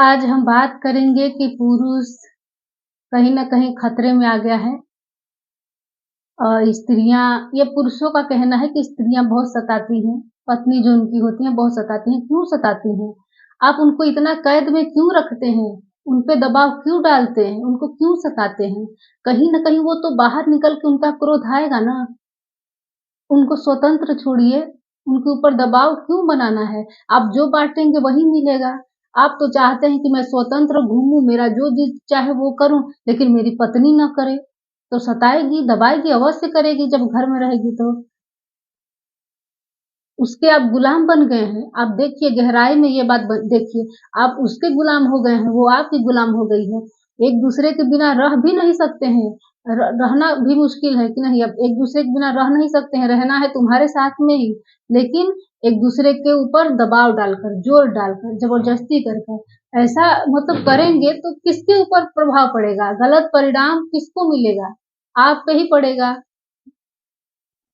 आज हम बात करेंगे कि पुरुष कहीं न कहीं खतरे में आ गया है और स्त्रियाँ ये पुरुषों का कहना है कि स्त्रियाँ बहुत सताती हैं, पत्नी जो उनकी होती हैं बहुत सताती हैं, क्यों सताती हैं? आप उनको इतना कैद में क्यों रखते हैं? उन पे दबाव क्यों डालते हैं? उनको क्यों सताते हैं? कहीं न कहीं वो तो बाहर निकल के उनका क्रोध आएगा ना, उनको स्वतंत्र छोड़िए, उनके ऊपर दबाव क्यों बनाना है? आप जो बाँटेंगे वही मिलेगा। आप तो चाहते हैं कि मैं स्वतंत्र घूमूँ, मेरा जो जी चाहे वो करूँ, लेकिन मेरी पत्नी ना करे, तो सताएगी, दबाएगी, अवश्य करेगी जब घर में रहेगी तो। उसके आप गुलाम बन गए हैं। आप देखिए गहराई में ये बात देखिए, आप उसके गुलाम हो गए हैं, वो आपकी गुलाम हो गई है। एक-दूसरे के बिना रह भी नहीं सकते हैं। रहना भी मुश्किल है कि नहीं, अब एक-दूसरे के बिना रह नहीं सकते हैं, रहना है तुम्हारे साथ में ही, लेकिन एक-दूसरे के ऊपर दबाव डालकर, ज़ोर डालकर, ज़बरदस्ती कर कर, ऐसा मतलब करेंगे तो किसके ऊपर प्रभाव पड़ेगा? गलत परिणाम किसको मिलेगा? आप पे ही पड़ेगा।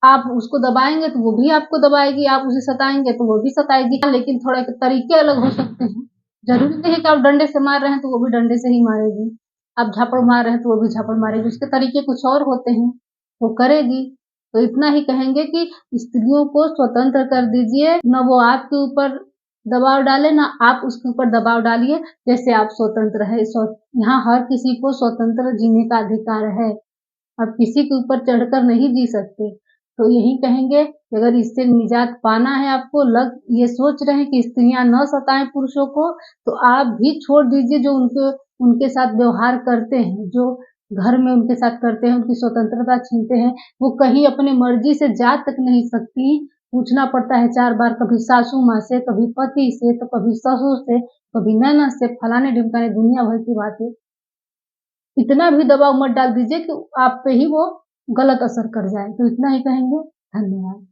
आप उसको दबाएँगे तो वो भी आपको दबाएगी, आप उसे सताएँगे तो वो भी सताएगी, लेकिन थोड़ा तरीके अलग हो सकते हैं। ज़रूरी नहीं है कि आप डंडे से मार रहे हैं तो वो भी डंडे से ही मारेगी। आप झापड़ मार रहे हैं तो वो भी झापड़ मारेगी, उसके तरीके कुछ और होते हैं, वो करेगी। तो इतना ही कहेंगे कि स्त्रियों को स्वतंत्र कर दीजिए, ना वो आपके ऊपर दबाव डाले, ना आप उसके ऊपर दबाव डालिए, जैसे आप स्वतंत्र हैं। यहाँ हर किसी को स्वतंत्र जीने का अधिकार है। आप किसी के ऊपर चढ़कर नहीं जी सकते। तो यही कहेंगे कि अगर इससे निजात पाना है आपको ये सोच रहे हैं कि स्त्रियाँ न सताएँ पुरुषों को, तो आप भी छोड़ दीजिए जो उनके उनके साथ व्यवहार करते हैं, जो घर में उनके साथ करते हैं, उनकी स्वतंत्रता छीनते हैं। वो कहीं अपनी मर्ज़ी से जा तक नहीं सकती, पूछना पड़ता है 4 बार, कभी सासू माँ से, कभी पति से, तो कभी ससुर से, कभी ननद से, फलाने-ढिमकाने दुनिया भर की बातें। इतना भी दबाव मत डाल दीजिए कि आप पे ही वो गलत असर कर जाए। तो इतना ही कहेंगे, धन्यवाद।